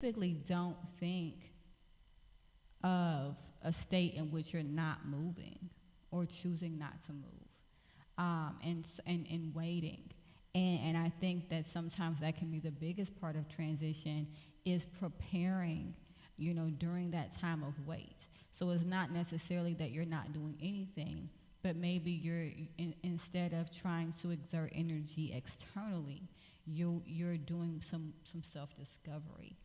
typically don't think of a state in which you're not moving or choosing not to move, and waiting. And I think that sometimes that can be the biggest part of transition is preparing, during that time of wait. So it's not necessarily that you're not doing anything, but maybe instead of trying to exert energy externally, you're doing some self discovery,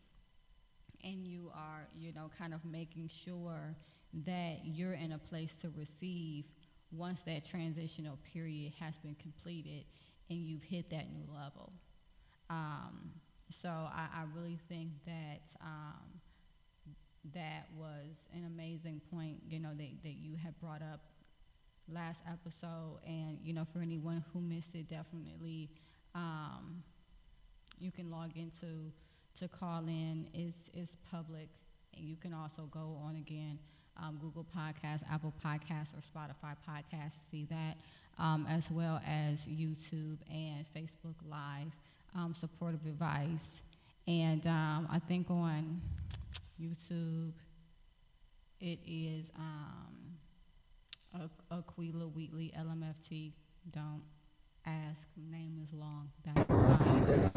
and you are, kind of making sure that you're in a place to receive once that transitional period has been completed and you've hit that new level. So I really think that that was an amazing point, that you had brought up last episode. And, for anyone who missed it, definitely um, you can log into to call in. Is public, and you can also go on again, Google Podcasts, Apple Podcasts, or Spotify Podcasts. See that, as well as YouTube and Facebook Live, supportive advice. And I think on YouTube it is Aquila Wheatley LMFT. Don't ask. Name is long. That's fine.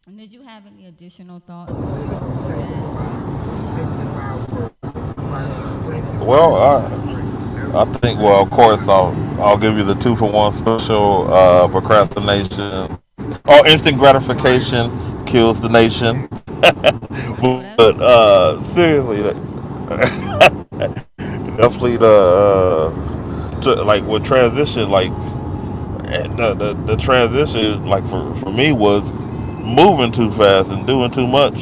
And did you have any additional thoughts on Well, I think, well, of course, I'll give you the two for one special. Procrastination, oh, instant gratification kills the nation. that? Oh, But that's good. seriously, definitely like with transition, like the transition, like for me was moving too fast and doing too much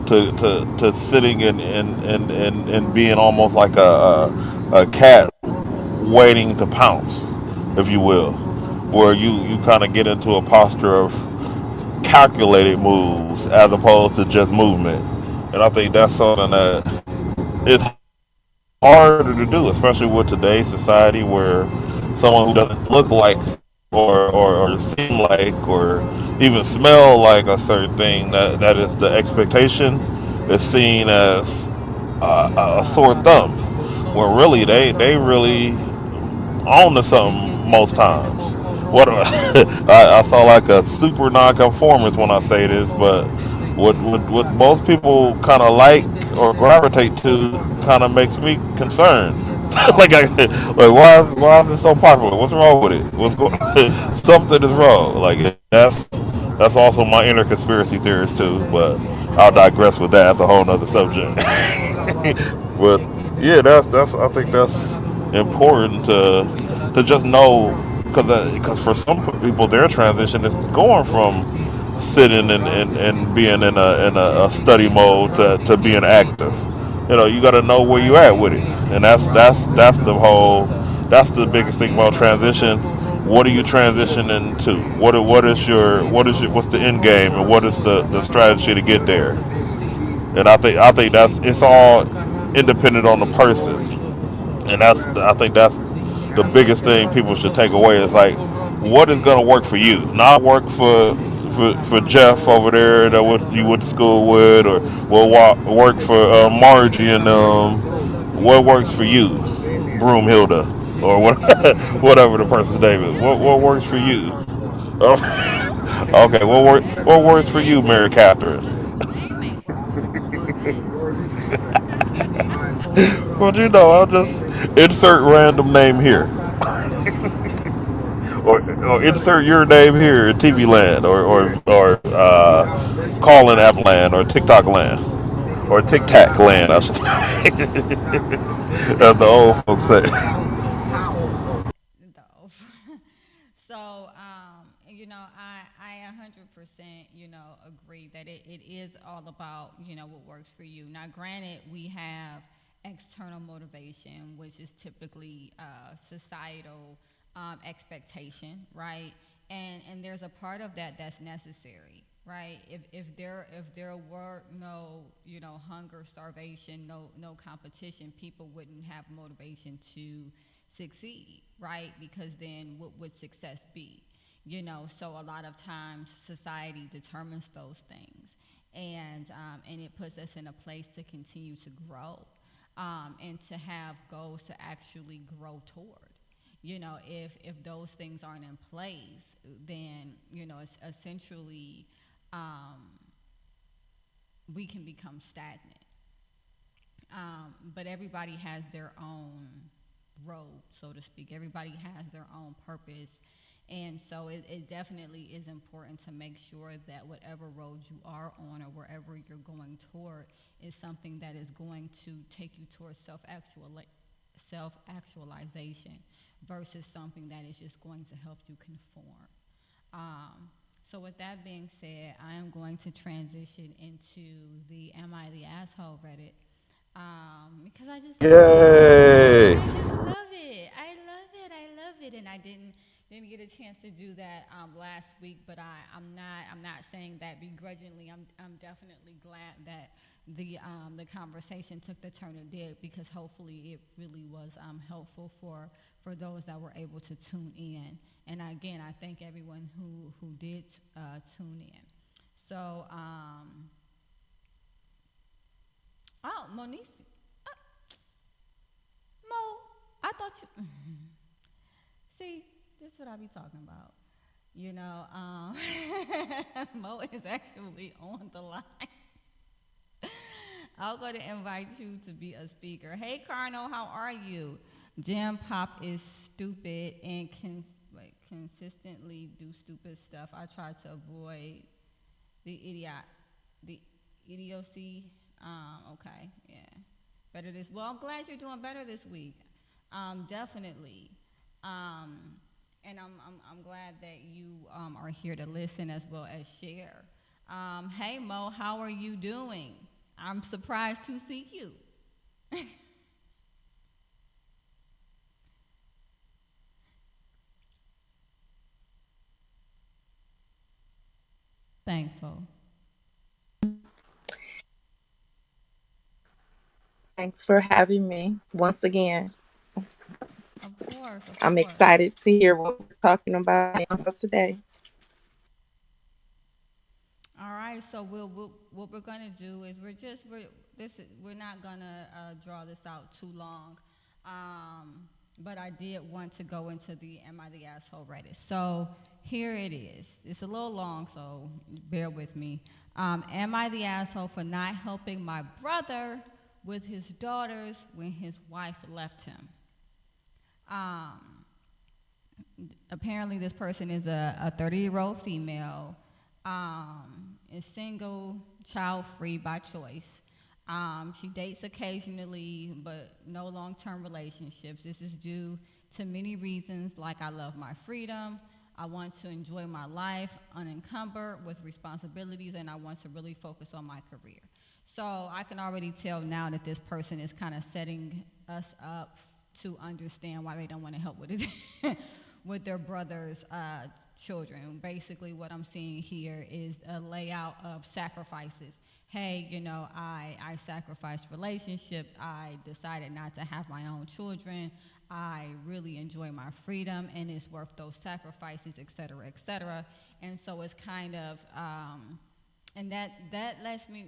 to sitting and being almost like a cat waiting to pounce, if you will, where you kind of get into a posture of calculated moves as opposed to just movement. And I think that's something that is harder to do, especially with today's society where someone who doesn't look like or seem like or even smell like a certain thing that is the expectation is seen as a sore thumb. Where really they really on to something most times. What I saw like a super nonconformist when I say this, but what most people kind of like or gravitate to kind of makes me concerned. Like why is it so popular? What's wrong with it? What's going? Something is wrong. Like that's also my inner conspiracy theorist too. But I'll digress with that. That's a whole nother subject. But yeah, that's I think that's important to just know because for some people their transition is going from sitting and being in a study mode to being active. You got to know where you at with it, and that's the whole that's the biggest thing about transition. What are you transitioning to? What is your what's the end game, and what is the strategy to get there? And I think that's it's all independent on the person, and I think that's the biggest thing people should take away is like what is gonna work for you, not work for Jeff over there that you went to school with, or work for Margie and what works for you, Broomhilda, or what, whatever the person's name is. What works for you? Oh, okay, what works for you, Mary Catherine? Your name ain't working for me. Well, I'll just insert random name here, or insert your name here in TV land, or calling app land, or TikTok land, or Tic Tac land. I should say, as the old folks say. Though. So, I 100%, agree that it is all about, what works for you. Now, granted, we have external motivation, which is typically societal expectation, right? And there's a part of that that's necessary, right? If there were no, hunger, starvation, no competition, people wouldn't have motivation to succeed, right? Because then what would success be? So a lot of times society determines those things, and it puts us in a place to continue to grow, and to have goals to actually grow toward. If those things aren't in place, then it's essentially, um, we can become stagnant. But everybody has their own road, so to speak. Everybody has their own purpose. And so it definitely is important to make sure that whatever road you are on or wherever you're going toward is something that is going to take you towards self actualization versus something that is just going to help you conform. So with that being said, I am going to transition into the Am I the Asshole Reddit, because I just love it. Yay! I just love it. I love it. I love it. And I didn't get a chance to do that last week, but I'm not saying that begrudgingly. I'm definitely glad that the conversation took the turn it did, because hopefully it really was helpful for those that were able to tune in. And again, I thank everyone who did tune in. So, oh, Monique, uh, Mo, I thought you. See, this is what I be talking about. Mo is actually on the line. I'm going to invite you to be a speaker. Hey, Carno, how are you? Jam Pop is stupid and can consistently do stupid stuff. I try to avoid the the idiocy. Okay, yeah. Better this. Well, I'm glad you're doing better this week. Definitely. Um, and I'm glad that you are here to listen as well as share. Hey Mo, how are you doing? I'm surprised to see you. Thankful. Thanks for having me once again. Of course, of I'm course. excited to hear what we're talking about for today. All right, so what we're gonna do is we're not gonna draw this out too long, but I did want to go into the Am I the Asshole Reddit. So here it is. It's a little long, so bear with me. Am I the asshole for not helping my brother with his daughters when his wife left him? Um, Apparently this person is a 30-year-old female, is single, child free by choice. She dates occasionally, but no long-term relationships. This is due to many reasons, like I love my freedom, I want to enjoy my life unencumbered with responsibilities, and I want to really focus on my career. So I can already tell now that this person is kind of setting us up to understand why they don't want to help with it with their brother's children. Basically, what I'm seeing here is a layout of sacrifices. Hey, I sacrificed relationship. I decided not to have my own children. I really enjoy my freedom, and it's worth those sacrifices, et cetera, et cetera. And so it's kind of, and that lets me.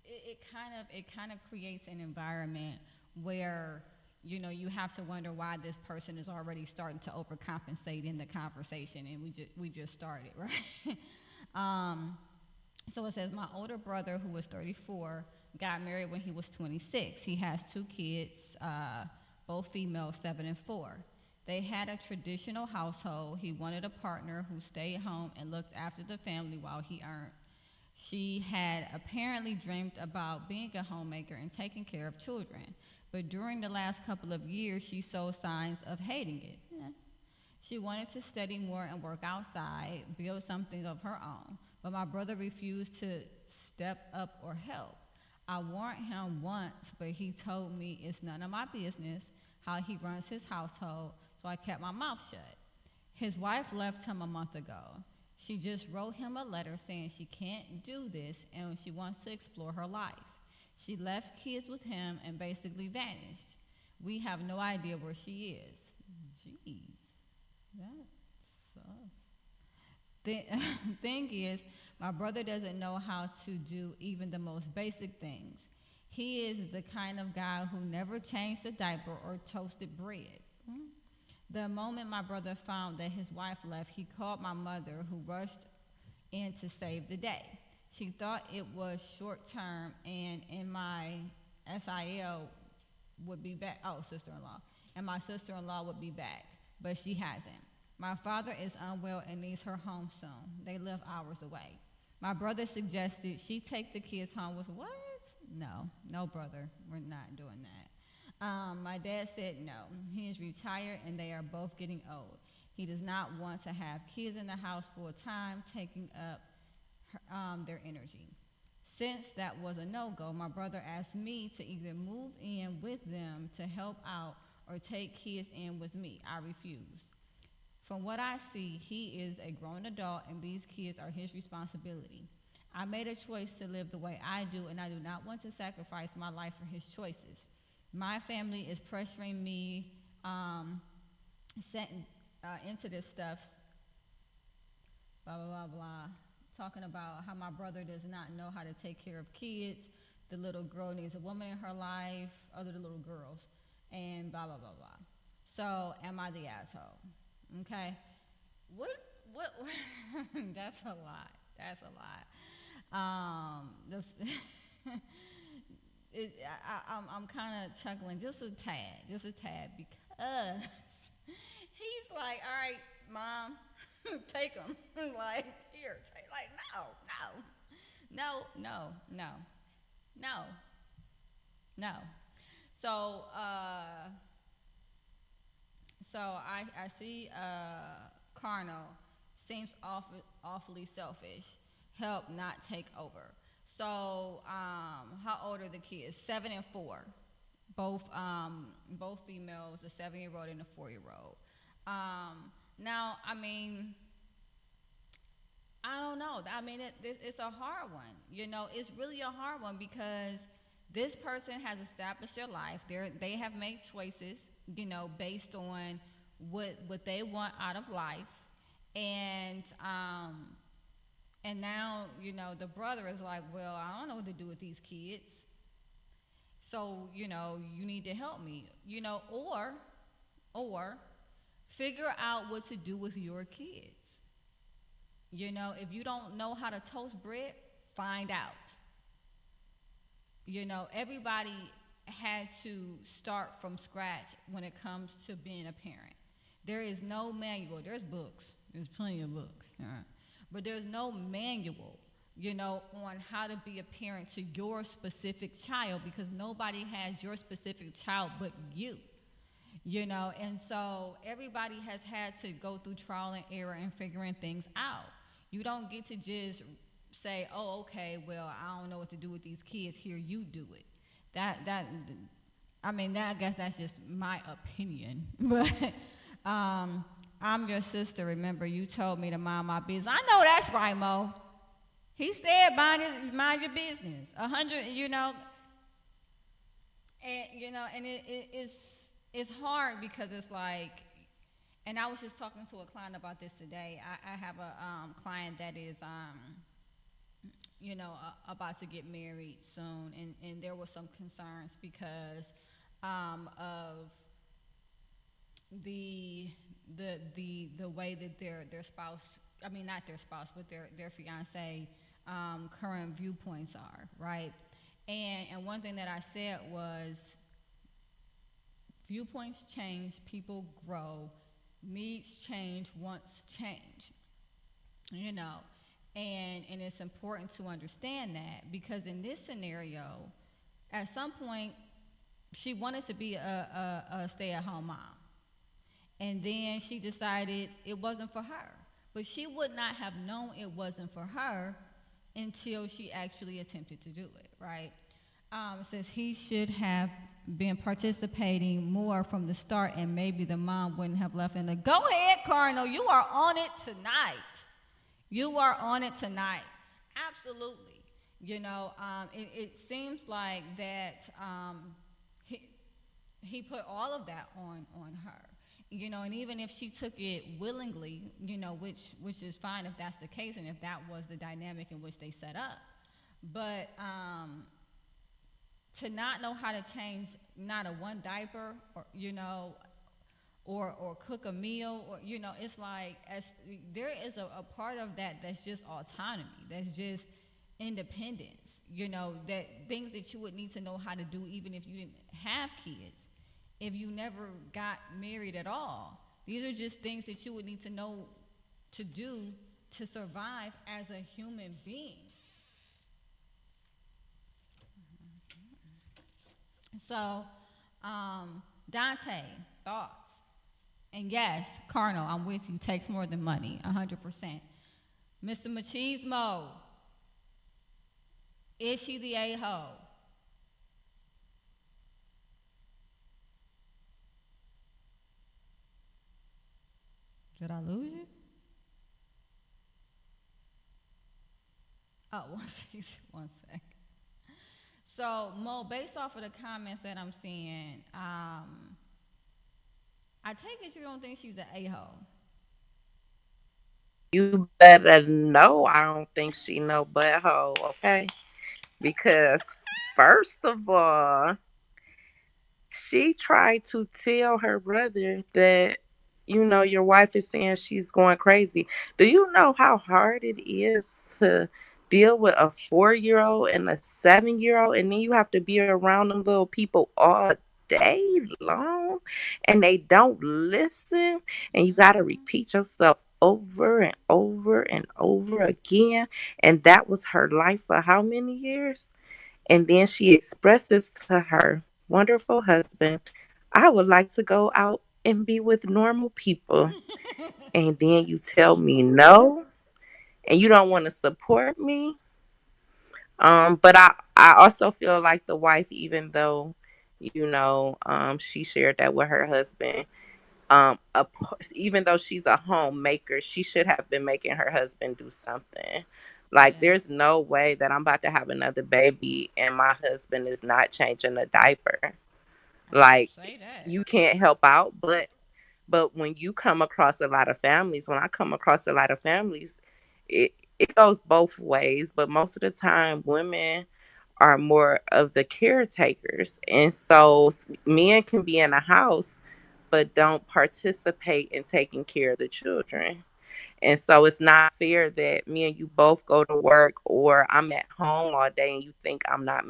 It kind of creates an environment where you have to wonder why this person is already starting to overcompensate in the conversation, and we just started, right? So it says, my older brother, who was 34, got married when he was 26. He has two kids, both female, 7 and 4. They had a traditional household. He wanted a partner who stayed home and looked after the family while he earned. She had apparently dreamed about being a homemaker and taking care of children. But during the last couple of years, she showed signs of hating it. Yeah. She wanted to study more and work outside, build something of her own. But my brother refused to step up or help. I warned him once, but he told me it's none of my business how he runs his household, so I kept my mouth shut. His wife left him a month ago. She just wrote him a letter saying she can't do this and she wants to explore her life. She left kids with him and basically vanished. We have no idea where she is. Jeez, that sucks. The thing is, my brother doesn't know how to do even the most basic things. He is the kind of guy who never changed a diaper or toasted bread. The moment my brother found that his wife left, he called my mother, who rushed in to save the day. She thought it was short term, and in my SIL would be back. Oh, sister-in-law, and my sister-in-law would be back, but she hasn't. My father is unwell and needs her home soon. They live hours away. My brother suggested she take the kids home with what? No, brother, we're not doing that. My dad said no. He is retired and they are both getting old. He does not want to have kids in the house full time, taking up their energy. Since that was a no-go, my brother asked me to either move in with them to help out or take kids in with me. I refused. From what I see, he is a grown adult and these kids are his responsibility. I made a choice to live the way I do, and I do not want to sacrifice my life for his choices. My family is pressuring me into this stuff, blah, blah, blah, blah, talking about how my brother does not know how to take care of kids. The little girl needs a woman in her life, other little girls, and blah, blah, blah, blah. So, am I the asshole? Okay? What, that's a lot. That's a lot. I'm kind of chuckling just a tad, because he's like, all right, Mom, take him. Like, here, take, like, no. So I see Carnal seems awfully selfish. Help, not take over. So, how old are the kids? 7 and 4. Both females, a 7-year-old and a 4-year-old. Now, I mean, I don't know. I mean, it's a hard one. You know, it's really a hard one because this person has established their life. They have made choices, you know, based on what they want out of life, and now, you know, the brother is like, well, I don't know what to do with these kids. So, you know, you need to help me, you know, or figure out what to do with your kids. You know, if you don't know how to toast bread, find out. You know, everybody had to start from scratch when it comes to being a parent. There is no manual. There's books. There's plenty of books. But there's no manual, you know, on how to be a parent to your specific child, because nobody has your specific child but you, you know. And so everybody has had to go through trial and error and figuring things out. You don't get to just say, oh, okay, well, I don't know what to do with these kids. Here, you do it. I guess that's just my opinion. But I'm your sister. Remember, you told me to mind my business. I know that's right, Mo. He said, mind your business. 100, you know. And you know, and it's hard because it's like, and I was just talking to a client about this today. I have a client that is, you know, about to get married soon, and there were some concerns because of the way that their spouse, I mean not their spouse, but their fiance current viewpoints are, right? And one thing that I said was, viewpoints change, people grow, needs change, wants change, you know, and it's important to understand that, because in this scenario, at some point, she wanted to be a stay-at-home mom. And then she decided it wasn't for her. But she would not have known it wasn't for her until she actually attempted to do it, right? It says he should have been participating more from the start, and maybe the mom wouldn't have left in the, go ahead, Cardinal, you are on it tonight. You are on it tonight. Absolutely. You know, it seems like that he put all of that on her. and even if she took it willingly, which is fine if that's the case and if that was the dynamic in which they set up. But to not know how to change not a one diaper, or cook a meal, or it's like, as there is a part of that that's just autonomy, that's just independence, that things that you would need to know how to do even if you didn't have kids, if you never got married at all. These are just things that you would need to know to do to survive as a human being. So, Dante, thoughts? And yes, Carnal, I'm with you. Takes more than money, 100%. Mr. Machismo, is she the a-hole? Did I lose you? Oh, one second. One sec. So, Mo, based off of the comments that I'm seeing, I take it you don't think she's an a-hole. You better know I don't think she no butthole, okay? Because first of all, she tried to tell her brother that, your wife is saying she's going crazy. Do you know how hard it is to deal with a 4-year old and a 7-year old? And then you have to be around them little people all day long and they don't listen. And you got to Mm-hmm. repeat yourself over and over and over again. And that was her life for how many years? And then she expresses to her wonderful husband, I would like to go out and be with normal people. And then you tell me no, and you don't want to support me. But I also feel like the wife, even though, she shared that with her husband, even though she's a homemaker, she should have been making her husband do something. Like, Yeah. there's no way that I'm about to have another baby and my husband is not changing a diaper. Like, Say that. you can't help out, but when you come across a lot of families, when I come across a lot of families, it goes both ways. But most of the time, women are more of the caretakers, and so men can be in a house but don't participate in taking care of the children. And so it's not fair that me and you both go to work or I'm at home all day and you think I'm not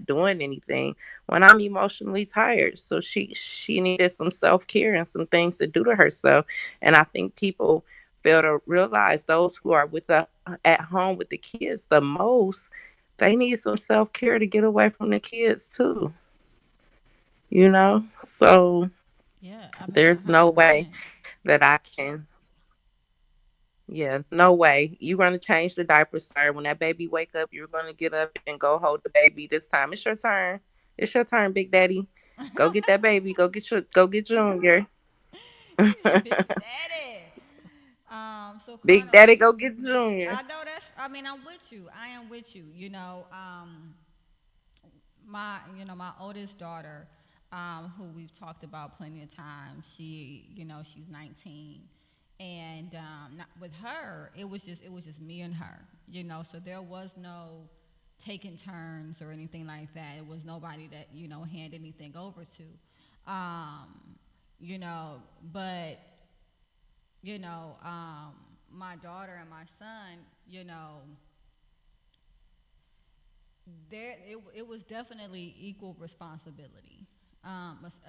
doing anything when I'm emotionally tired. So she needed some self-care and some things to do to herself. And I think people fail to realize those who are with the at home with the kids the most, they need some self-care to get away from the kids too. So Yeah, I mean, there's no way 100%. that I can. Yeah, no way. You're gonna change the diaper, sir. When that baby wake up, you're gonna get up and go hold the baby. This time, it's your turn. It's your turn, Big Daddy. Go get that baby. Go get Junior. He said, Big Daddy. So Big Carnal, Daddy, go get Junior. I know that's. I mean, I'm with you. I am with you. My oldest daughter, who we've talked about plenty of times. She's 19, and not, with her, it was just me and her. So there was no taking turns or anything like that. It was nobody that hand anything over to. You know, but my daughter and my son, it was definitely equal responsibility,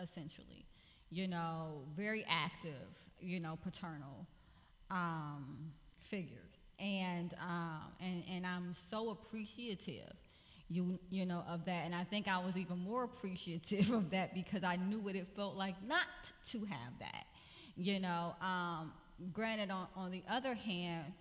essentially. Very active, paternal figures, and I'm so appreciative, of that, and I think I was even more appreciative of that because I knew what it felt like not to have that, you know. Granted, on the other hand,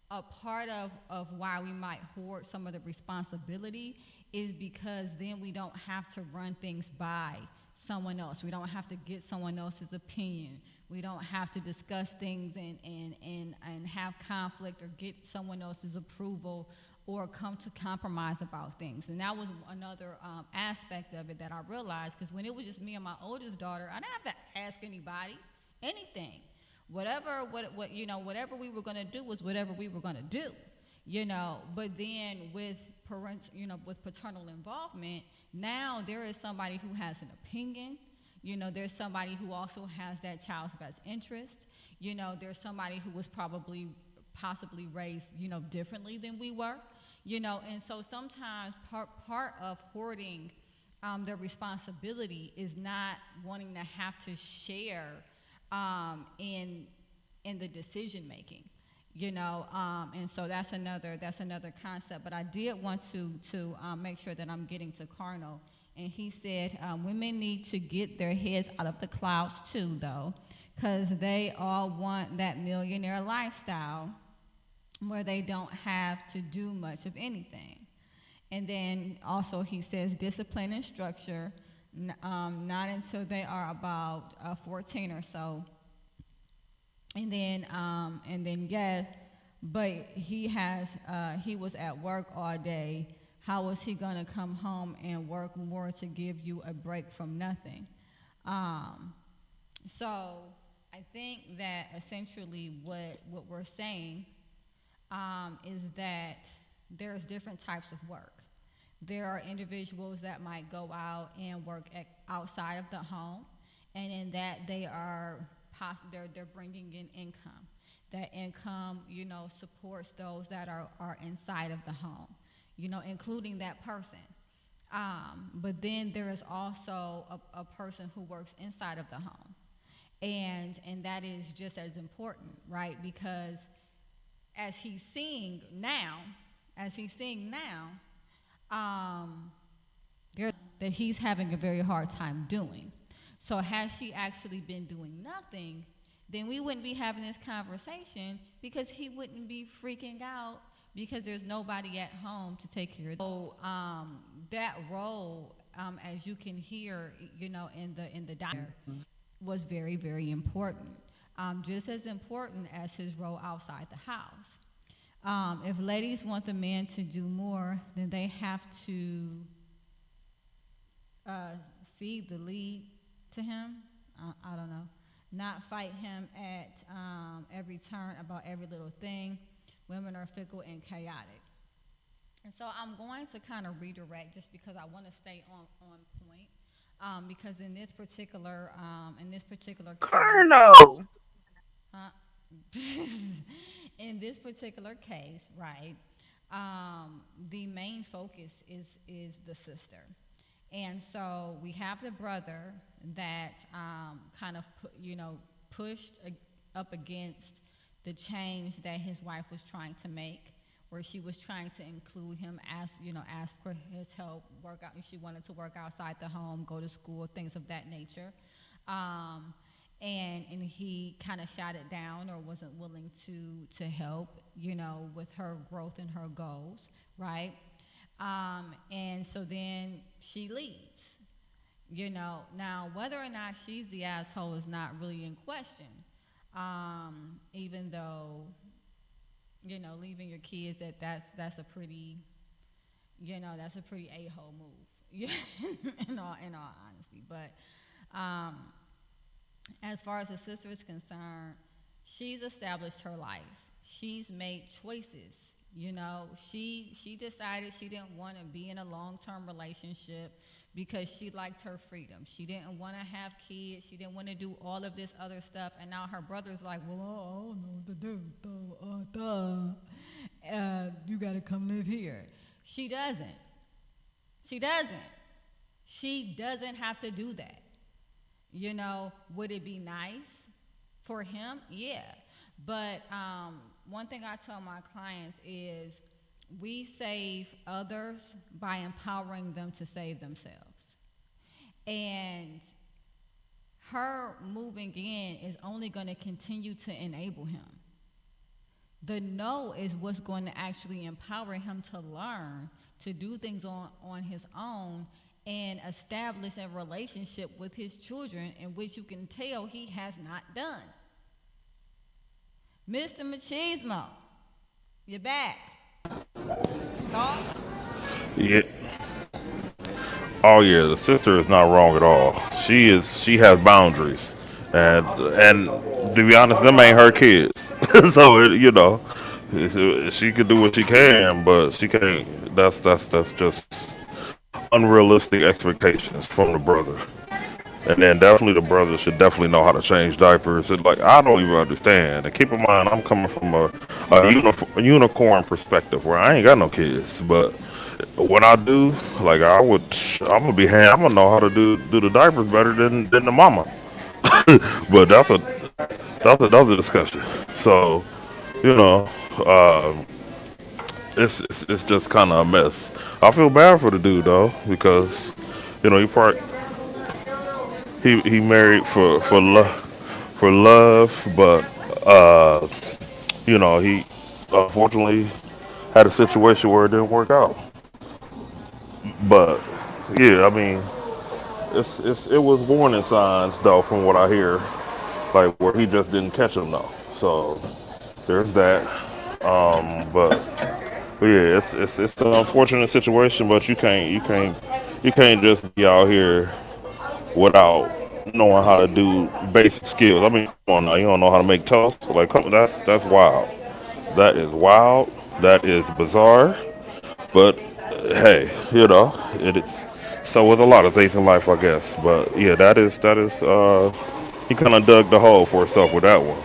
a part of why we might hoard some of the responsibility is because then we don't have to run things by someone else. We don't have to get someone else's opinion. We don't have to discuss things and have conflict or get someone else's approval or come to compromise about things. And that was another aspect of it that I realized, because when it was just me and my oldest daughter, I didn't have to ask anybody anything. Whatever we were going to do was whatever we were going to do, But then with with paternal involvement, now there is somebody who has an opinion. There's somebody who also has that child's best interest. There's somebody who was possibly raised, differently than we were, And so sometimes part of hoarding the responsibility is not wanting to have to share in the decision making, And so that's another concept. But I did want to make sure that I'm getting to Carnal. And he said, women need to get their heads out of the clouds too, though, because they all want that millionaire lifestyle where they don't have to do much of anything. And then also he says discipline and structure, not until they are about 14 or so. And then yes, but he was at work all day. How was he going to come home and work more to give you a break from nothing? So I think that essentially what we're saying is that there's different types of work. There are individuals that might go out and work outside of the home, and in that they're bringing in income. That income, supports those that are inside of the home, including that person. But then there is also a person who works inside of the home, and that is just as important, right? Because as he's seeing now, that he's having a very hard time doing. So had she actually been doing nothing, then we wouldn't be having this conversation, because he wouldn't be freaking out because there's nobody at home to take care of. So that role, as you can hear, in the dialogue, was very, very important. Just as important as his role outside the house. If ladies want the man to do more, then they have to cede the lead to him. I don't know. Not fight him at every turn about every little thing. Women are fickle and chaotic. And so I'm going to kind of redirect, just because I want to stay on point. Because in this particular Colonel. In this particular case, right, the main focus is the sister. And so we have the brother that kind of pushed up against the change that his wife was trying to make, where she was trying to include him, ask for his help, work out. She wanted to work outside the home, go to school, things of that nature. And he kind of shot it down, or wasn't willing to help, with her growth and her goals, right? And so then she leaves, Now, whether or not she's the asshole is not really in question, even though, leaving your kids that's a pretty, that's a pretty a-hole move, in all honesty. But as far as the sister is concerned, she's established her life. She's made choices. She decided she didn't want to be in a long-term relationship because she liked her freedom. She didn't want to have kids. She didn't want to do all of this other stuff. And now her brother's like, well, I don't know what to do. You got to come live here. She doesn't. She doesn't have to do that. Would it be nice for him? Yeah. But one thing I tell my clients is we save others by empowering them to save themselves. And her moving in is only going to continue to enable him. The no is what's going to actually empower him to learn to do things on his own and establish a relationship with his children in which you can tell he has not done. Mr. Machismo, you're back. Thoughts? Yeah. Oh yeah, the sister is not wrong at all. She has boundaries, and to be honest, them ain't her kids. So she could do what she can, but she can't. That's just unrealistic expectations from the brother. And then definitely the brother should definitely know how to change diapers. And like I don't even understand. And keep in mind, I'm coming from a unicorn perspective where I ain't got no kids, but when I do, like I'm gonna be I'm gonna know how to do the diapers better than the mama. But that's another discussion. So you know, it's just kind of a mess. I feel bad for the dude though because he probably he married for love, but he unfortunately had a situation where it didn't work out. But yeah, I mean, it was warning signs though, from what I hear, like where he just didn't catch him though. So there's that. But yeah, it's an unfortunate situation, but you can't just be out here without knowing how to do basic skills. I mean, come on now, you don't know how to make toast? Like, that's wild. That is wild. That is bizarre. But hey, it is. So with a lot of things in life, I guess. But yeah, that is. He kind of dug the hole for himself with that one.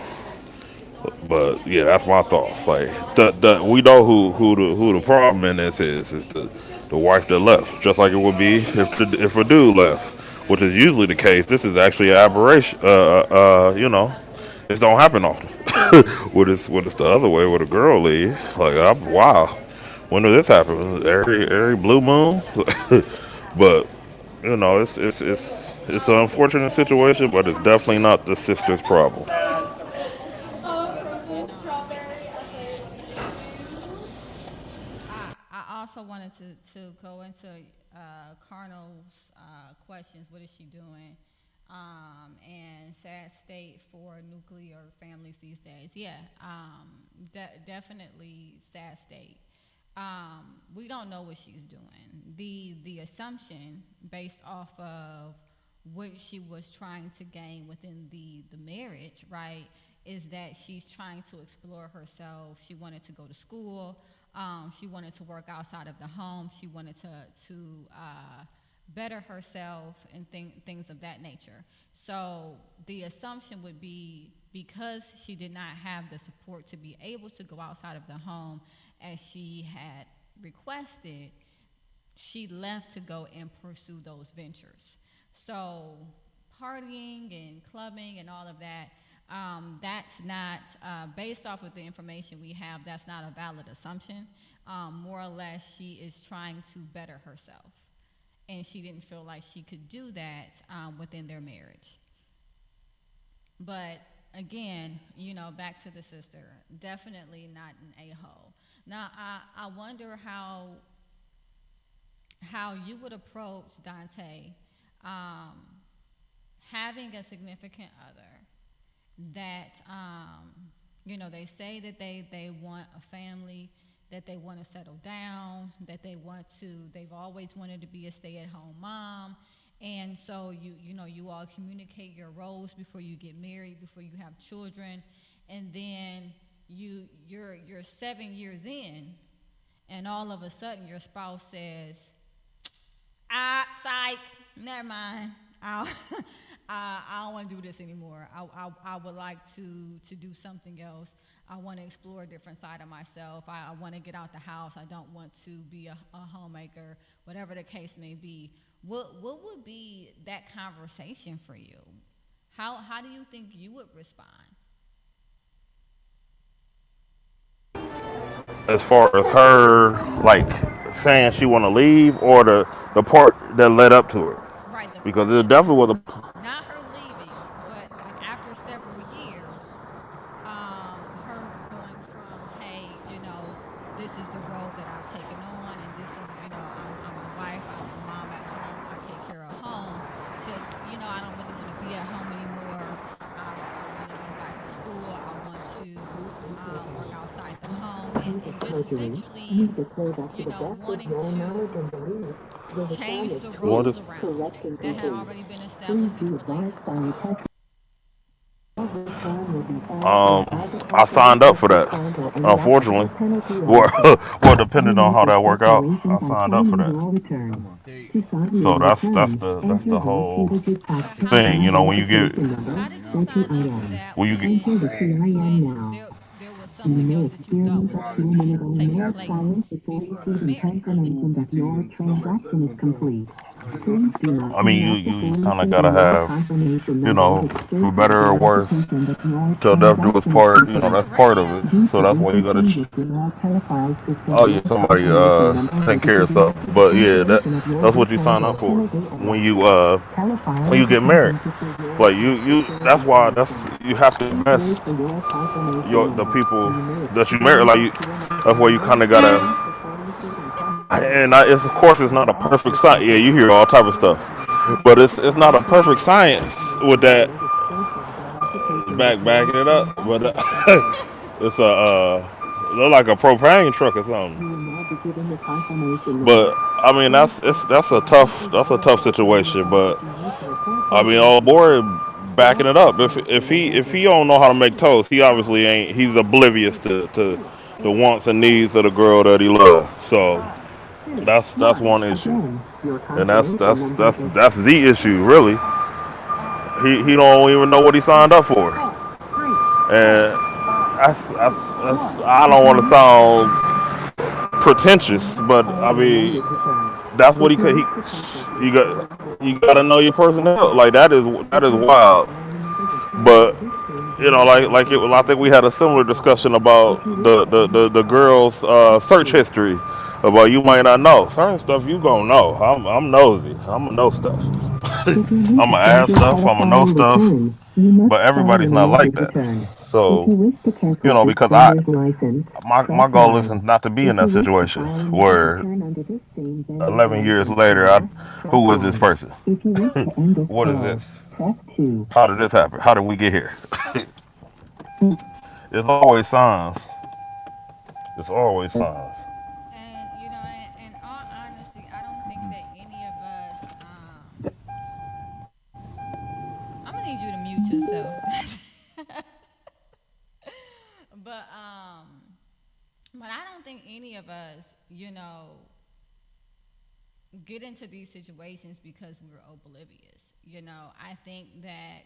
But yeah, that's my thoughts. Like, we know who the problem in this is the wife that left, just like it would be if a dude left, which is usually the case. This is actually an aberration. This don't happen often. When it's the other way, with a girl leave, like wow, when did this happen? Every blue moon. But it's an unfortunate situation, but it's definitely not the sister's problem. You know, I also wanted to go into Carnal's questions. What is she doing? And sad state for nuclear families these days. Yeah, definitely sad state. We don't know what she's doing. The assumption based off of what she was trying to gain within the marriage, right, is that she's trying to explore herself. She wanted to go to school. She wanted to work outside of the home. She wanted to better herself and things of that nature. So the assumption would be because she did not have the support to be able to go outside of the home as she had requested, she left to go and pursue those ventures. So partying and clubbing and all of that, that's not, based off of the information we have, that's not a valid assumption. More or less, she is trying to better herself. And she didn't feel like she could do that within their marriage. But again, back to the sister, definitely not an a-hole. Now, I wonder how you would approach Dante, having a significant other that they say that they want a family, that they want to settle down, that they've always wanted to be a stay-at-home mom. And so you all communicate your roles before you get married, before you have children, and then you're 7 years in, and all of a sudden your spouse says, psych, never mind. I don't want to do this anymore. I would like to do something else. I want to explore a different side of myself. I want to get out the house. I don't want to be a homemaker, whatever the case may be. What would be that conversation for you? How do you think you would respond? As far as her like saying she want to leave, or the part that led up to it, Right, the because part it that definitely was a. not her leaving, but like after several years, her going from, hey, this is the role that I've taken on, and this is, I'm a wife, I'm a mom at home, I I don't really want to be at home anymore. I want to go back to school. I want to work outside the home, and just essentially, wanting to change the What roles is? around you that had already been established in a relationship. Um, I signed up for that. Unfortunately, well, well, depending on how that work out, I signed up for that. So that's the whole But thing. When you get how did you sign up for that when you get when there was something else that you thought was going to be taking place before the marriage? I mean, you kind of gotta have, for better or worse, till death do us part. That's Correct, part of yeah. it. So that's why you gotta. Oh yeah, somebody take care of something. But yeah, that's what you sign up for when you get married. Like you that's why that's you have to invest the people that you marry. Like that's why you kind of gotta. And it's of course it's not a perfect science. Yeah, you hear all type of stuff, but it's not a perfect science with that backing it up. But it's look like a propane truck or something. But I mean that's a tough situation. But I mean, old boy backing it up. If he don't know how to make toast, he obviously ain't. He's oblivious to the wants and needs of the girl that he loves. So that's one issue, and that's the issue really. He don't even know what he signed up for, and I don't want to sound pretentious, but I mean that's what he could. You gotta know your personnel. Like that is wild. But I think we had a similar discussion about the girl's search history. About you might not know certain stuff. You gonna know. I'm nosy. I'm gonna know stuff. I'm gonna ask stuff. I'm gonna know stuff. But everybody's not like that. So because my goal isn't not to be in that situation where 11 years later, who is this person? What is this? How did this happen? How did we get here? It's always signs. It's always signs. And in all honesty, I don't think that any of us. I'm gonna need you to mute yourself. but um, but I don't think any of us, get into these situations because we're oblivious. I think that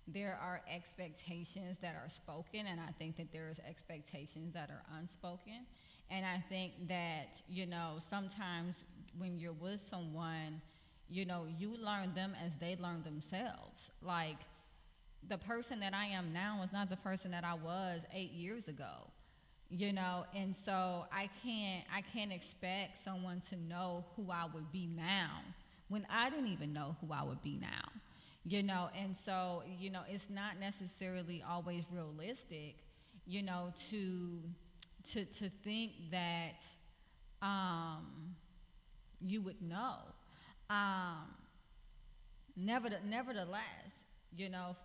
there are expectations that are spoken, and I think that there's expectations that are unspoken. And I think that, sometimes when you're with someone, you learn them as they learn themselves. Like, the person that I am now is not the person that I was 8 years ago. And so I can't expect someone to know who I would be now when I didn't even know who I would be now. And so it's not necessarily always realistic, to think that um you would know. um Nevertheless, you know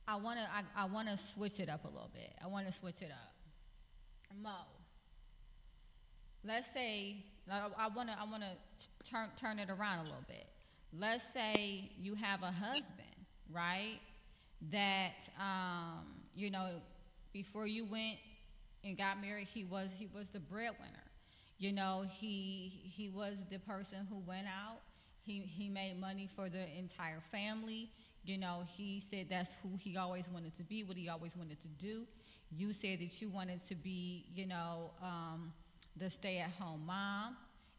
I want to switch it up a little bit. I want to switch it up. Mo, let's say I want to turn it around a little bit. Let's say you have a husband, right? That before you went and got married, he was the breadwinner. He was the person who went out. He made money for the entire family. He said that's who he always wanted to be, what he always wanted to do. You said that you wanted to be, the stay-at-home mom,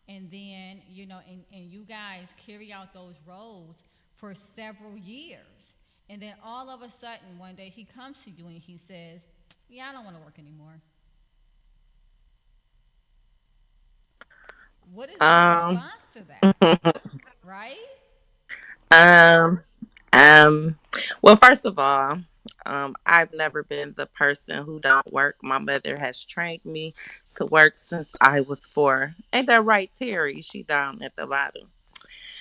and then and you guys carry out those roles for several years, and then all of a sudden one day he comes to you and he says, "Yeah, I don't want to work anymore." What is your Um, response to that? Right? um, um, well, first of all, I've never been the person who don't work. My mother has trained me to work since I was 4. Ain't that right, Terry? She down at the bottom.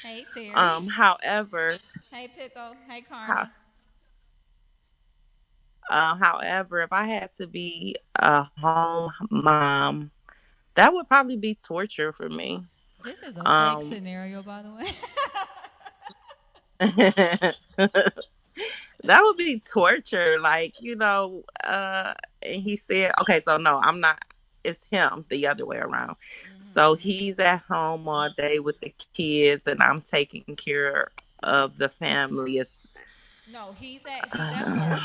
Hey, Terry. However, Hey, Pickle. Hey, how, Carnal. however, if I had to be a home mom, that would probably be torture for me. This is a fake Um, scenario, by the way. that would be torture. Like, and he said, okay, so no, I'm not, it's him the other way around. So Hmm. he's at home all day with the kids, and I'm taking care of the family. It's, No, he's at uh, work.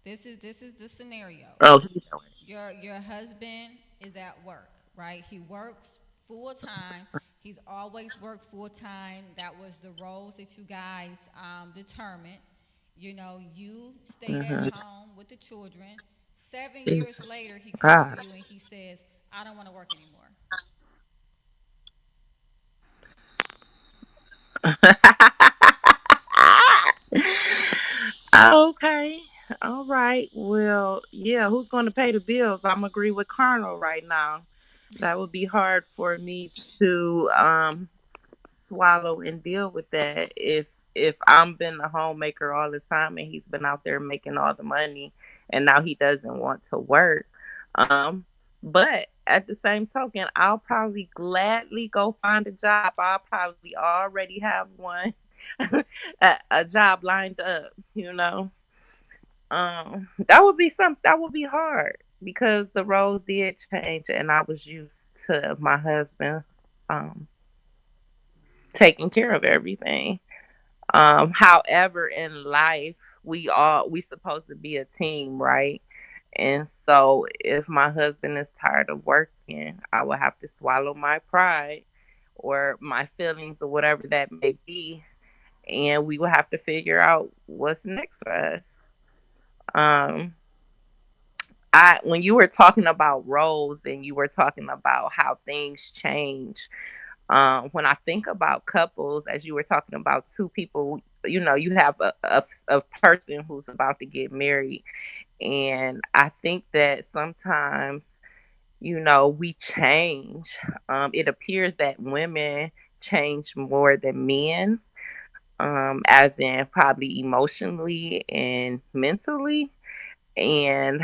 This is the scenario. oh, he's at work. Your husband is at work, right? He works full time. He's always worked full time. That was the roles that you guys determined. You stayed at Mhm. home with the children. 7 years Jesus. later, he comes to God. you and he says, "I don't want to work anymore." Okay. All right. Well, yeah, who's going to pay the bills? I'm agree with Colonel right now. That would be hard for me to swallow and deal with that if I'm been a homemaker all this time and he's been out there making all the money and now he doesn't want to work. Um but at the same token, I'll probably gladly go find a job. I'll probably already have one a job lined up, you know. That would be something that would be hard because the roles did change and I was used to my husband um taking care of everything. However, in life, we supposed to be a team, right? And so, if my husband is tired of working, I will have to swallow my pride or my feelings or whatever that may be, and we will have to figure out what's next for us. Um, I when you were talking about roles and you were talking about how things change, when I think about couples, as you were talking about two people, you have a person who's about to get married. And I think that sometimes, we change. It appears that women change more than men, as in probably emotionally and mentally. And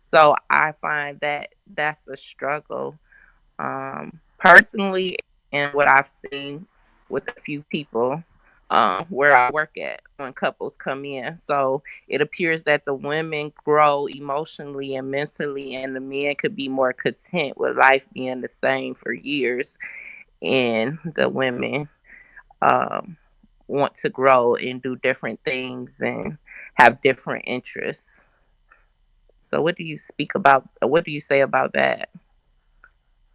so I find that that's a struggle, personally, and what I've seen with a few people where I work at when couples come in. So it appears that the women grow emotionally and mentally, and the men could be more content with life being the same for years. And the women um, want to grow and do different things and have different interests. So, what do you say about that?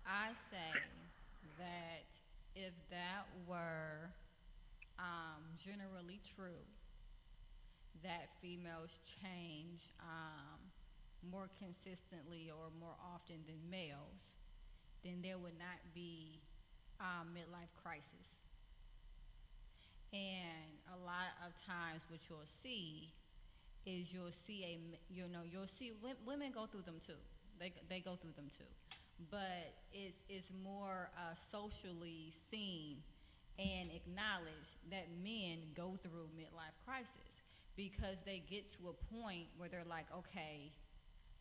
I say that if that were generally true, that females change more consistently or more often than males, then there would not be midlife crisis. And a lot of times, what you'll see is you'll see women go through them too. They go through them too, but it's more socially seen and acknowledged that men go through midlife crisis because they get to a point where they're like, okay,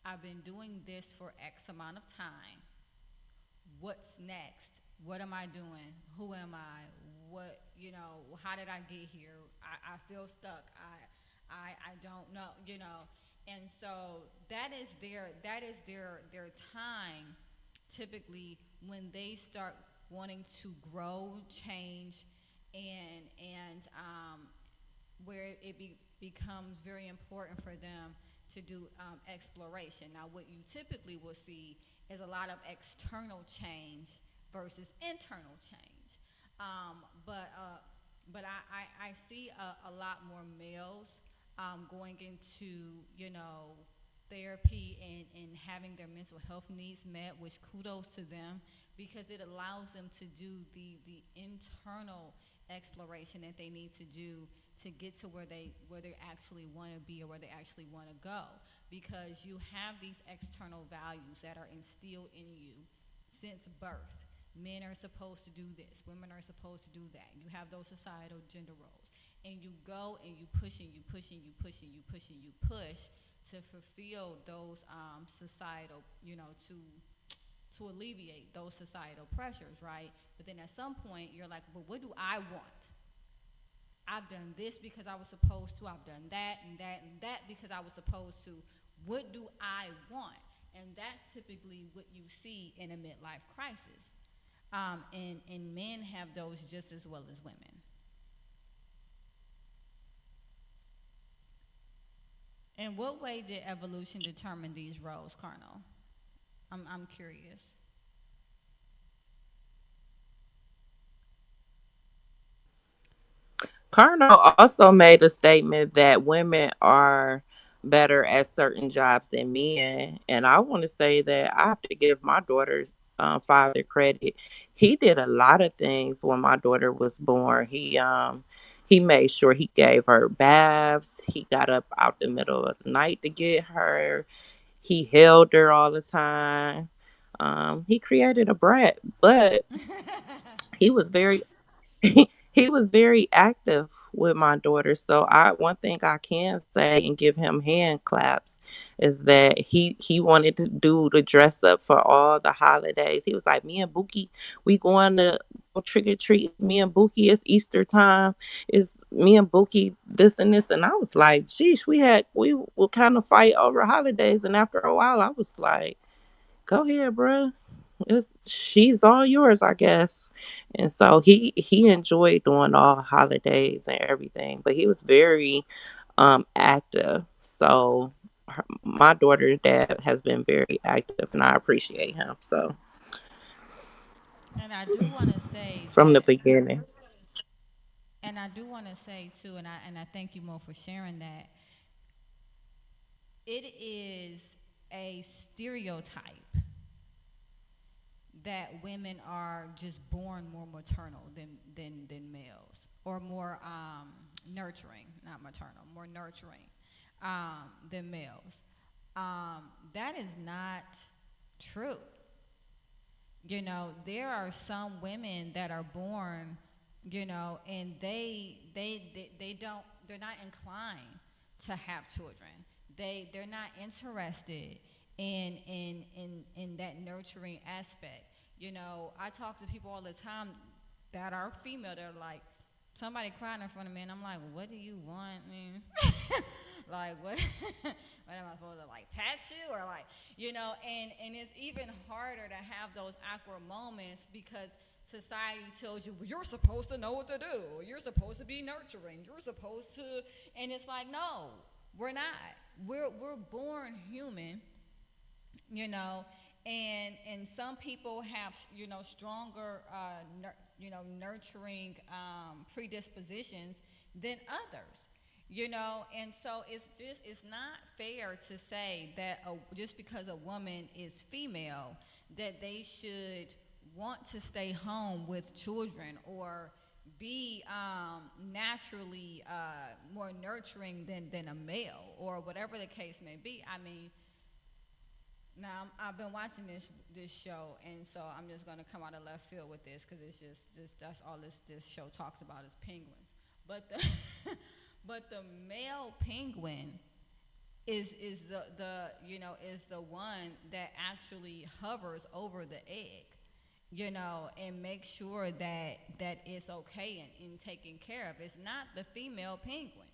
I've been doing this for X amount of time. What's next? What am I doing? Who am I? How did I get here? I feel stuck. I don't know. And so that is their time typically when they start wanting to grow, change, and where becomes very important for them to do exploration. Now, what you typically will see is a lot of external change versus internal change. But I see a lot more males going into therapy and having their mental health needs met, which kudos to them because it allows them to do the internal exploration that they need to do to get to where they actually want to be or where they actually want to go because you have these external values that are instilled in you since birth Men are supposed to do this, women are supposed to do that. You have those societal gender roles. And you go and you push and you push and you push and you push and you push to fulfill those societal, to alleviate those societal pressures, right? But then at some point, you're like, well, what do I want? I've done this because I was supposed to. I've done that and that and that because I was supposed to. What do I want? And that's typically what you see in a midlife crisis. And men have those just as well as women. In what way did evolution determine these roles, Carnal? I'm curious. Carnal also made a statement that women are better at certain jobs than men. And I want to say that I have to give my daughter's father credit. He did a lot of things when my daughter was born. He made sure he gave her baths. He got up out the middle of the night to get her. He held her all the time. He created a brat, but he was very he was very active with my daughter. So I one thing I can say and give him hand claps is that he wanted to do the dress up for all the holidays. He was like, me and Buki, we going to go trick or treat. Me and Buki, it's Easter time. It's me and Buki this and this. And I was like, geez, we will kind of fight over holidays. And after a while I was like, go ahead, bruh. She's all yours, I guess. And so he enjoyed doing all holidays and everything, but he was very active. So my daughter's dad has been very active, and I appreciate him. So And I do want to say from the that, beginning. and I do want to say too, and I thank you, Mo, for sharing that. It is a stereotype that women are just born more maternal than males, or more nurturing, not maternal, more nurturing than males. That is not true. There are some women that are born, and they don't, they're not inclined to have children. They're not interested in that nurturing aspect. I talk to people all the time that are female. They're like, somebody crying in front of me, and I'm like, what do you want, man? Like, what? What am I supposed to, like, pat you, or like, and it's even harder to have those awkward moments because society tells you, well, you're supposed to know what to do, or you're supposed to be nurturing, you're supposed to, and it's like, no, we're not. We're born human, you know and some people have stronger nurturing predispositions than others, and so it's not fair to say that just because a woman is female that they should want to stay home with children or be naturally more nurturing than a male, or whatever the case may be. I mean, now I've been watching this show, and so I'm just gonna come out of left field with this because it's just that's all this show talks about is penguins. But the but the male penguin is is the one that actually hovers over the egg, and makes sure that it's okay and taken care of. It's not the female penguin.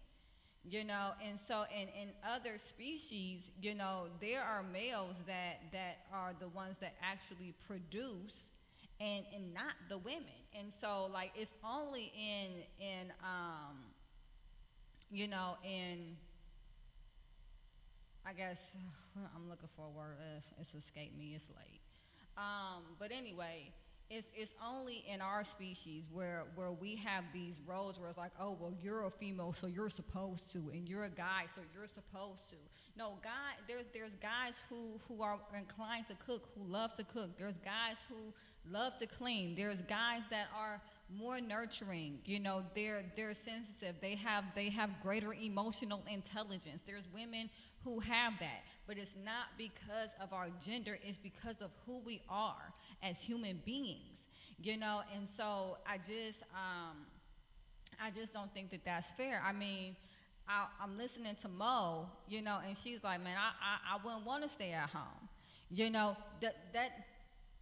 And so in other species, there are males that are the ones that actually produce, and not the women. And so, like, it's only in I guess I'm looking for a word. It's escaped me. It's late. But anyway, it's only in our species where we have these roles where it's like, oh, well, you're a female, so you're supposed to, and you're a guy, so you're supposed to. No, there's guys who are inclined to cook, who love to cook. There's guys who love to clean. There's guys that are more nurturing. They're sensitive. They have greater emotional intelligence. There's women who have that, but it's not because of our gender. It's because of who we are as human beings. And so I just don't think that that's fair. I mean, I'm listening to Mo, and she's like, man, I wouldn't want to stay at home.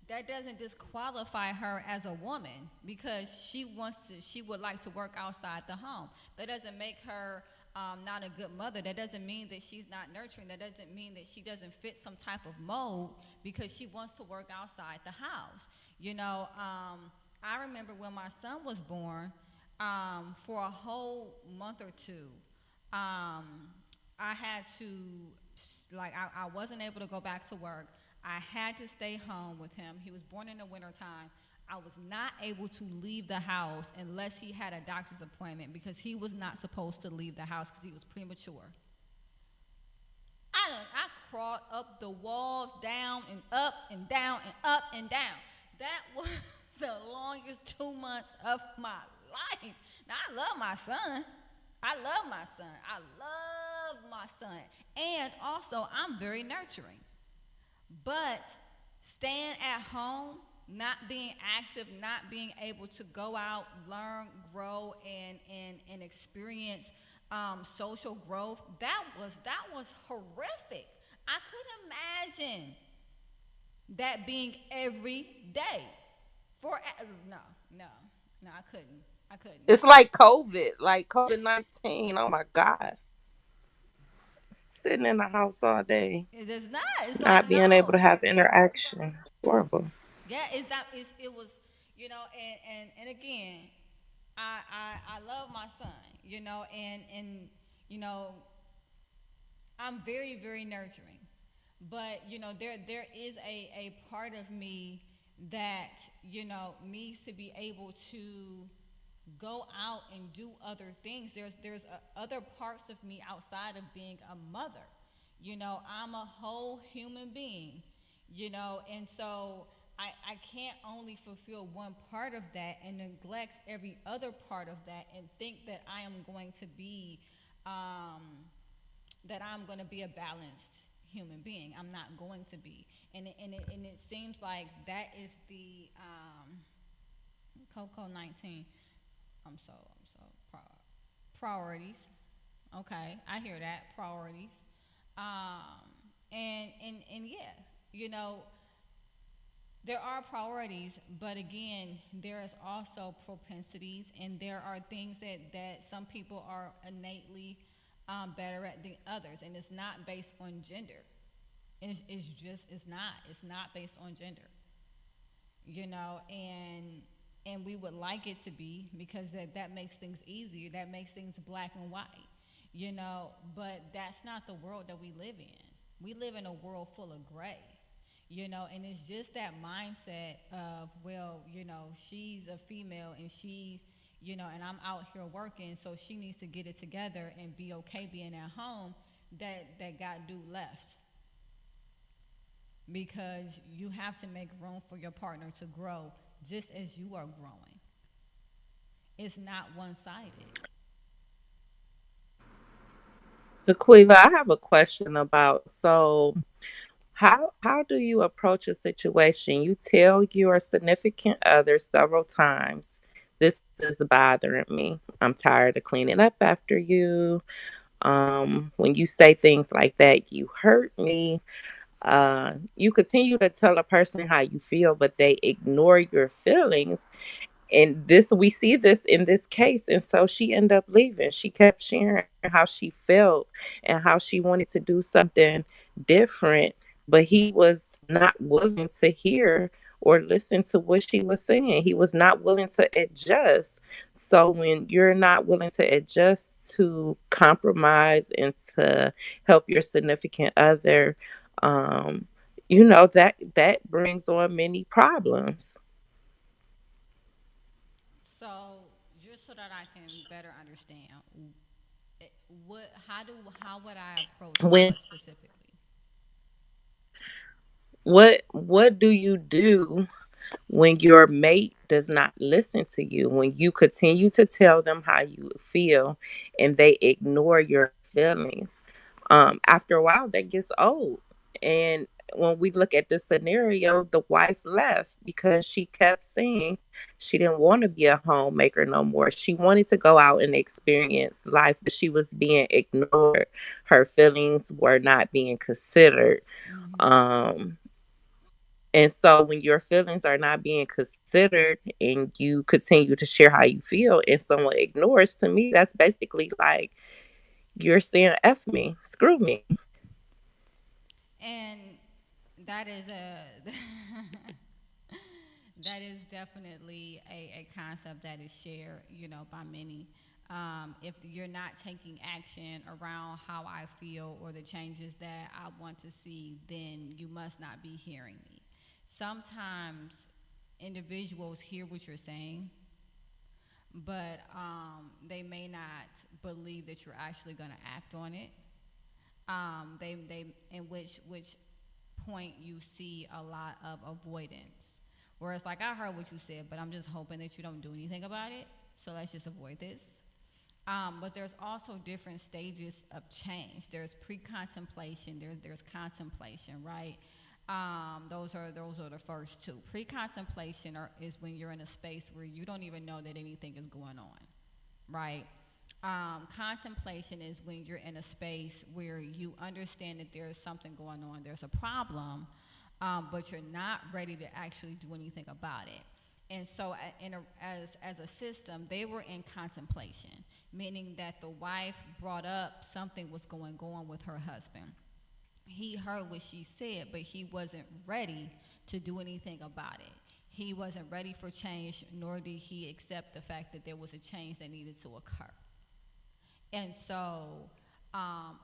That doesn't disqualify her as a woman because she would like to work outside the home. That doesn't make her not a good mother. That doesn't mean that she's not nurturing. That doesn't mean that she doesn't fit some type of mold because she wants to work outside the house. I remember when my son was born, for a whole month or two, um, I had to, like, I wasn't able to go back to work. I had to stay home with him. He was born in the wintertime. I was not able to leave the house unless he had a doctor's appointment because he was not supposed to leave the house because he was premature. I crawled up the walls, down and up and down and up and down. That was the longest 2 months of my life. Now I love my son. I love my son. I love my son. And also I'm very nurturing. But staying at home, not being active, not being able to go out, learn, grow, and experience social growth, that was horrific. I couldn't imagine that being every day. For no, no, no, I couldn't. I couldn't. It's like COVID, like COVID-19. Oh my God. Sitting in the house all day, It is not. It's like not being able to no. have interaction. Horrible. Yeah, it was, and again, I love my son, and you know, I'm very, very nurturing. But, there is a part of me that, needs to be able to go out and do other things. There's other parts of me outside of being a mother. I'm a whole human being, and so I can't only fulfill one part of that and neglect every other part of that and think that um, I'm going to be a balanced human being. I'm not going to be, and it seems like that is the Coco 19. I'm so priorities. Okay, I hear that priorities. And yeah, you know there are priorities, but again, there is also propensities, and there are things that some people are innately better at than others, and it's not based on gender. It's not based on gender, and we would like it to be because that makes things easier. That makes things black and white, but that's not the world that we live in. We live in a world full of gray, and it's just that mindset of, well, she's a female and and I'm out here working, so she needs to get it together and be okay being at home. That got dude left because you have to make room for your partner to grow just as you are growing. It's not one sided. Aquiva, I have a question about, so how do you approach a situation? You tell your significant other several times, this is bothering me. I'm tired of cleaning up after you. When you say things like that, you hurt me. You continue to tell a person how you feel, but they ignore your feelings. And this, we see this in this case, and so she ended up leaving. She kept sharing how she felt and how she wanted to do something different, but he was not willing to hear or listen to what she was saying. He was not willing to adjust. So when you're not willing to adjust, to compromise and to help your significant other, um that brings on many problems. So, just so that I can better understand, it, how would I approach When what specifically? what do you do when your mate does not listen to you, when you continue to tell them how you feel and they ignore your feelings? After a while, that gets old. And when we look at the scenario, the wife left because she kept saying she didn't want to be a homemaker no more. She wanted to go out and experience life, but she was being ignored. Her feelings were not being considered. Mm-hmm. Um, and so when your feelings are not being considered and you continue to share how you feel and someone ignores, to me, that's basically like you're saying F me, screw me. And that is a that is definitely a concept that is shared, by many. If you're not taking action around how I feel or the changes that I want to see, then you must not be hearing me. Sometimes individuals hear what you're saying, but they may not believe that you're actually going to act on it. They in which point you see a lot of avoidance. Whereas, like, I heard what you said, but I'm just hoping that you don't do anything about it. So let's just avoid this. But there's also different stages of change. There's pre-contemplation. There's contemplation, right? Those are the first two. Pre-contemplation is when you're in a space where you don't even know that anything is going on, right? Contemplation is when you're in a space where you understand that there's something going on, there's a problem, but you're not ready to actually do anything about it. And so, as a system, they were in contemplation, meaning that the wife brought up something was going on with her husband. He heard what she said, but he wasn't ready to do anything about it. He wasn't ready for change, nor did he accept the fact that there was a change that needed to occur. And so,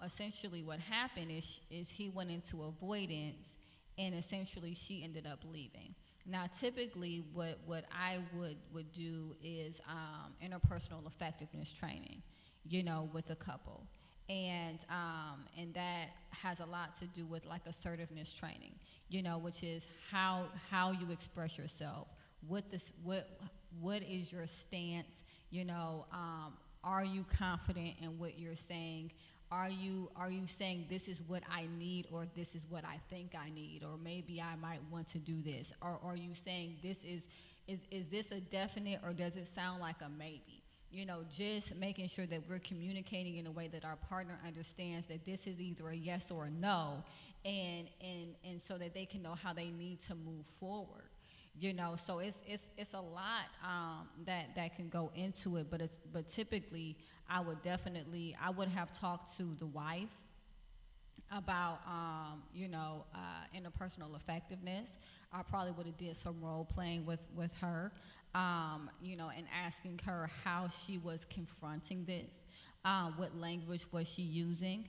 essentially, what happened is he went into avoidance, and essentially, she ended up leaving. Now, typically, what I would do is interpersonal effectiveness training, with a couple, and that has a lot to do with like assertiveness training, which is how you express yourself. What is your stance? Are you confident in what you're saying? Are you saying this is what I need, or this is what I think I need, or maybe I might want to do this? Or are you saying this is this a definite, or does it sound like a maybe? Just making sure that we're communicating in a way that our partner understands that this is either a yes or a no, and so that they can know how they need to move forward. So it's a lot that can go into it, but typically I would have talked to the wife about interpersonal effectiveness. I probably would have did some role playing with her, and asking her how she was confronting this. What language was she using?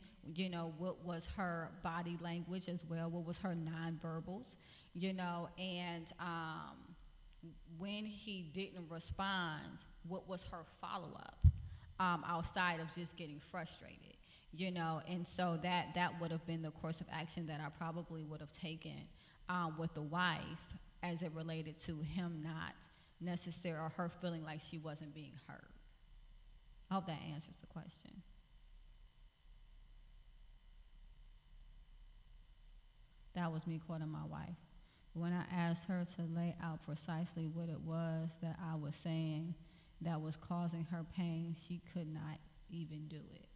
What was her body language as well? What was her nonverbals? And when he didn't respond, what was her follow up, outside of just getting frustrated? And so that would have been the course of action that I probably would have taken, with the wife, as it related to him not necessarily, or her feeling like she wasn't being heard. I hope that answers the question. That was me quoting my wife. When I asked her to lay out precisely what it was that I was saying that was causing her pain, she could not even do it.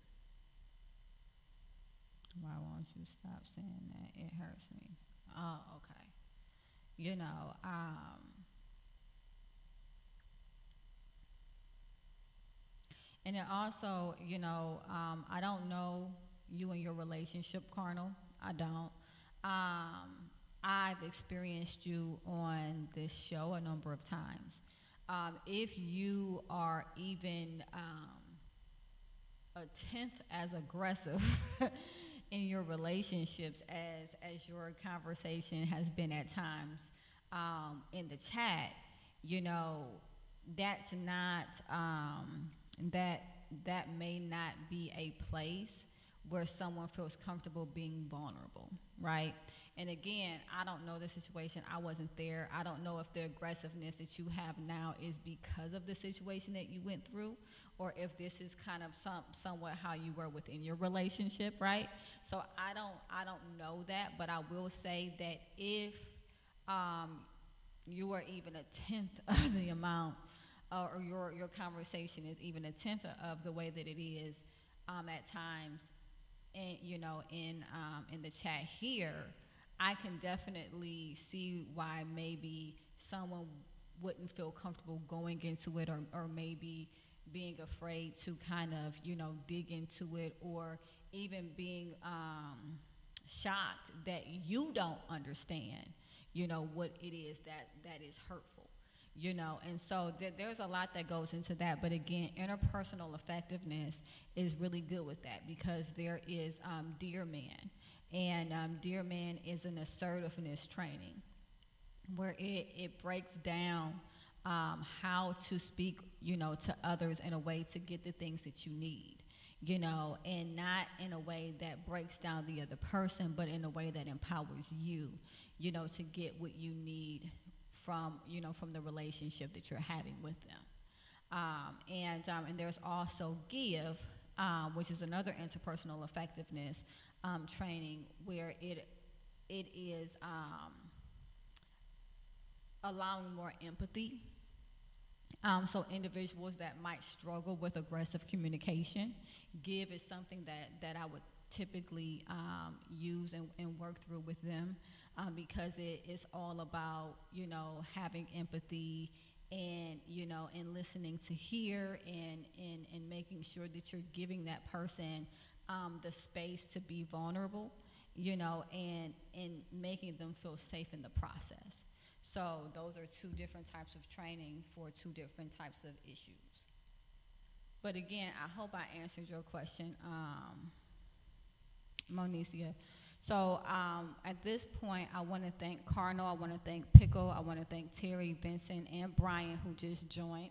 Why won't you stop saying that? It hurts me. Oh, okay. You know, and it also, I don't know you and your relationship, Carnal. I don't. I've experienced you on this show a number of times. If you are even a tenth as aggressive in your relationships as your conversation has been at times, in the chat, you know, that's not that that may not be a place where someone feels comfortable being vulnerable, right? And again, I don't know the situation. I wasn't there. I don't know if the aggressiveness that you have now is because of the situation that you went through, or if this is kind of somewhat how you were within your relationship, right? So I don't know that, but I will say that if um, you are even a tenth of the amount, or your conversation is even a tenth of the way that it is at times, and in the chat here, I can definitely see why maybe someone wouldn't feel comfortable going into it, or maybe being afraid to kind of dig into it, or even being shocked that you don't understand what it is that is hurtful. And so there's a lot that goes into that, but again, interpersonal effectiveness is really good with that, because there is Dear Man, and Dear Man is an assertiveness training where it breaks down how to speak, to others in a way to get the things that you need, and not in a way that breaks down the other person, but in a way that empowers you, to get what you need from the relationship that you're having with them. And there's also Give, which is another interpersonal effectiveness training, where it is allowing more empathy. So individuals that might struggle with aggressive communication, Give is something that I would typically use and work through with them, because it is all about having empathy, and listening to hear, and making sure that you're giving that person the space to be vulnerable, and making them feel safe in the process. So those are two different types of training for two different types of issues. But again, I hope I answered your question, Monicia. So at this point, I want to thank Carnal, I want to thank Pickle, I want to thank Terry, Vincent, and Brian, who just joined,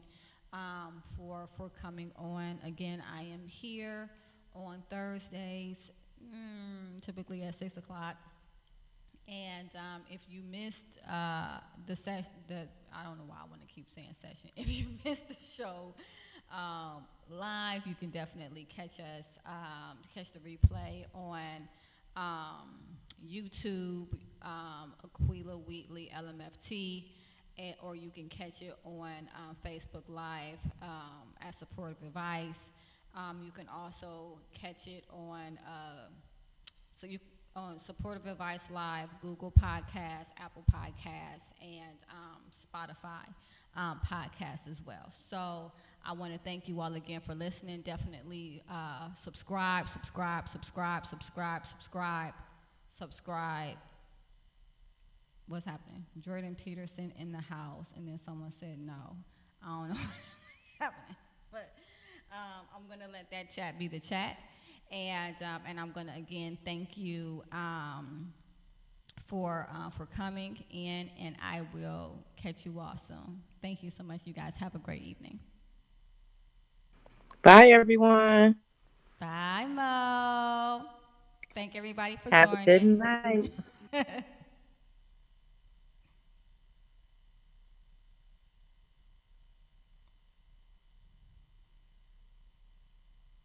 for coming on. Again, I am here on Thursdays, typically at 6 o'clock. And if you missed the session, I don't know why I want to keep saying session. If you missed the show live, you can definitely catch the replay on YouTube, Aquila Wheatley LMFT, or you can catch it on Facebook Live as Supportive Advice. You can also catch it on on Supportive Advice Live, Google Podcasts, Apple Podcasts, and Spotify podcasts as well. So I want to thank you all again for listening. Definitely subscribe. What's happening? Jordan Peterson in the house, and then someone said no. I don't know what's happening, but I'm going to let that chat be the chat. And I'm going to again thank you for coming in, and I will catch you all soon. Thank you so much, you guys. Have a great evening. Bye, everyone. Bye, Mo. Thank everybody for Have joining. a good night.